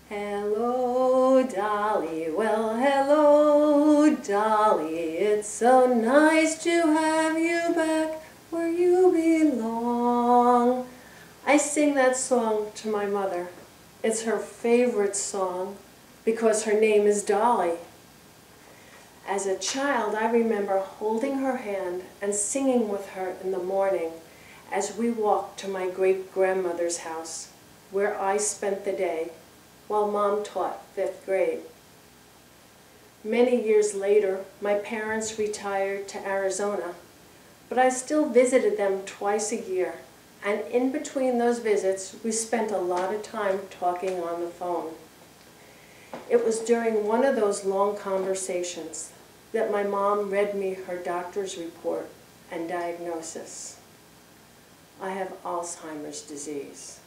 Hello, Dolly, well, hello, Dolly, it's so nice to have you back where you belong. I sing that song to my mother. It's her favorite song because her name is Dolly. As a child, I remember holding her hand and singing with her in the morning as we walked to my great-grandmother's house, where I spent the day while Mom taught 5th grade. Many years later, my parents retired to Arizona, but I still visited them twice a year, and in between those visits, we spent a lot of time talking on the phone. It was during one of those long conversations that my mom read me her doctor's report and diagnosis. I have Alzheimer's disease.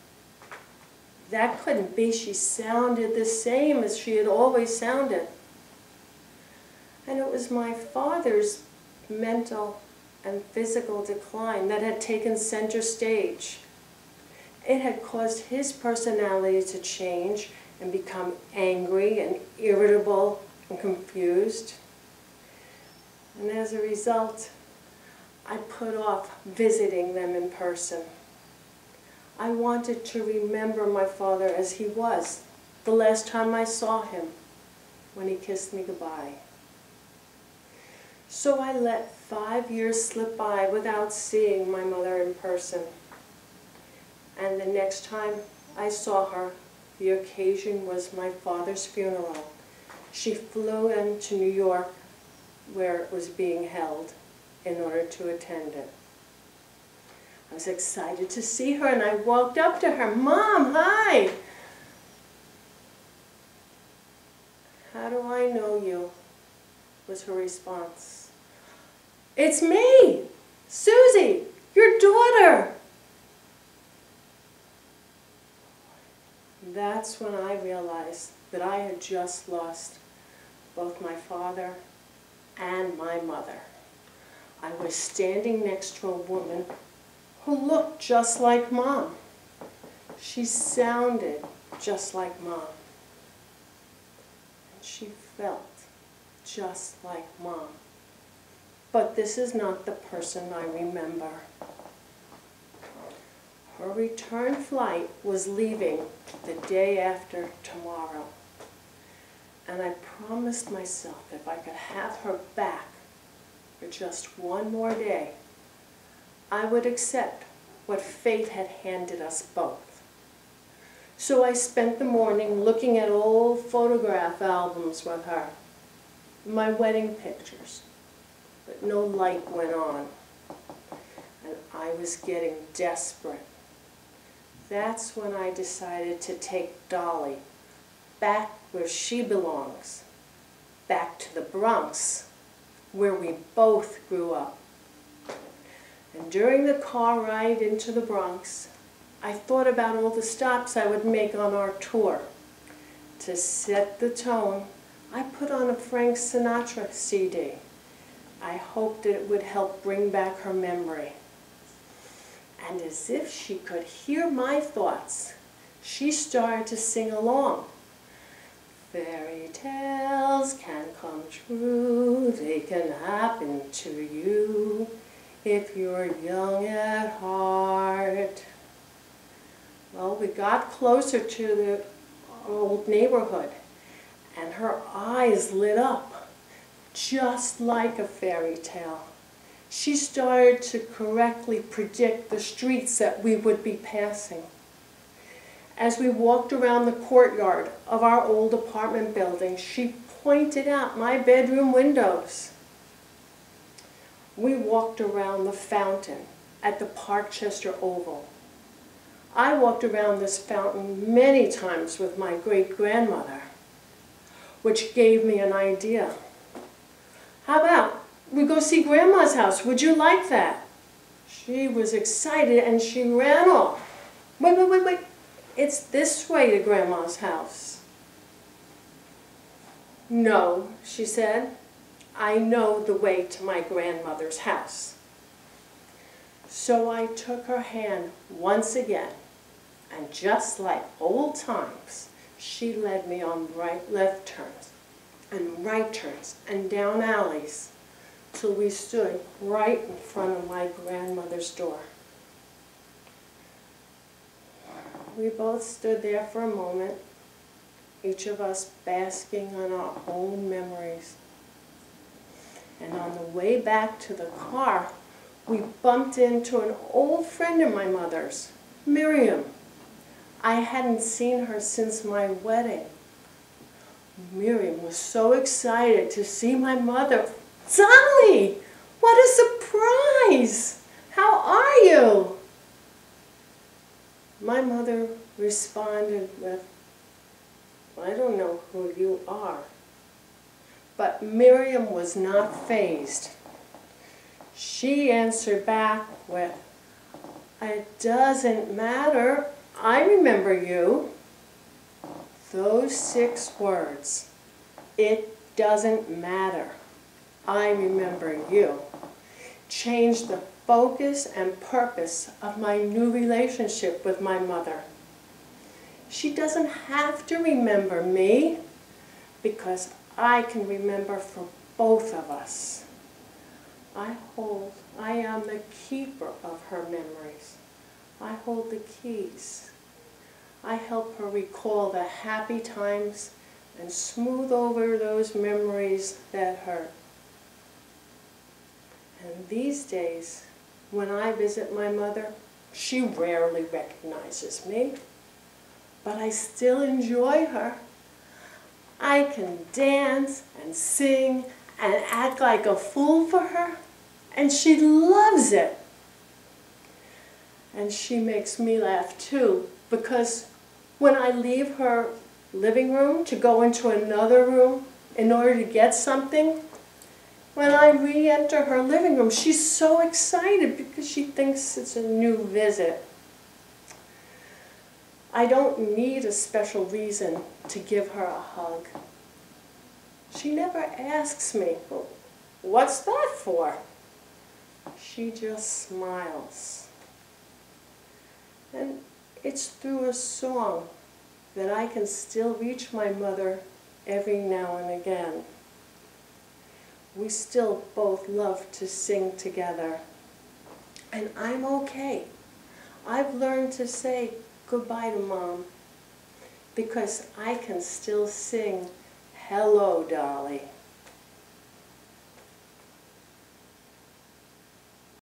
That couldn't be. She sounded the same as she had always sounded. And it was my father's mental and physical decline that had taken center stage. It had caused his personality to change and become angry and irritable and confused. And as a result, I put off visiting them in person. I wanted to remember my father as he was the last time I saw him, when he kissed me goodbye. So I let 5 years slip by without seeing my mother in person. And the next time I saw her, the occasion was my father's funeral. She flew into New York, where it was being held, in order to attend it. I was excited to see her, and I walked up to her. "Mom, hi!" "How do I know you?" was her response. "It's me, Susie, your daughter." That's when I realized that I had just lost both my father and my mother. I was standing next to a woman who looked just like Mom. She sounded just like Mom. And she felt just like Mom. But this is not the person I remember. Her return flight was leaving the day after tomorrow. And I promised myself if I could have her back for just one more day, I would accept what fate had handed us both. So I spent the morning looking at old photograph albums with her, my wedding pictures, but no light went on, and I was getting desperate. That's when I decided to take Dolly back where she belongs, back to the Bronx, where we both grew up. And during the car ride into the Bronx, I thought about all the stops I would make on our tour. To set the tone, I put on a Frank Sinatra CD. I hoped it would help bring back her memory. And as if she could hear my thoughts, she started to sing along. "Fairy tales can come true, they can happen to you, if you're young at heart." Well, we got closer to the old neighborhood, and her eyes lit up, just like a fairy tale. She started to correctly predict the streets that we would be passing. As we walked around the courtyard of our old apartment building, she pointed out my bedroom windows. We walked around the fountain at the Parkchester Oval. I walked around this fountain many times with my great-grandmother, which gave me an idea. "How about we go see Grandma's house? Would you like that?" She was excited and she ran off. Wait. It's this way to Grandma's house." "No," she said. "I know the way to my grandmother's house." So I took her hand once again, And just like old times, she led me on left turns and right turns and down alleys till we stood right in front of my grandmother's door. We both stood there for a moment, each of us basking on our own memories. And on the way back to the car, we bumped into an old friend of my mother's, Miriam. I hadn't seen her since my wedding. Miriam was so excited to see my mother. "Dolly, what a surprise! How are you?" My mother responded with, "I don't know who you are." But Miriam was not fazed. She answered back with, "It doesn't matter. I remember you." Those 6 words, "It doesn't matter. I remember you," changed the focus and purpose of my new relationship with my mother. She doesn't have to remember me because I can remember for both of us. I am the keeper of her memories. I hold the keys. I help her recall the happy times and smooth over those memories that hurt. And these days, when I visit my mother, she rarely recognizes me, but I still enjoy her. I can dance and sing and act like a fool for her, and she loves it. And she makes me laugh too, because when I leave her living room to go into another room in order to get something, when I re-enter her living room, she's so excited because she thinks it's a new visit. I don't need a special reason to give her a hug. She never asks me, "Well, what's that for?" She just smiles. And it's through a song that I can still reach my mother every now and again. We still both love to sing together. And I'm okay. I've learned to say goodbye to Mom because I can still sing, "Hello, Dolly."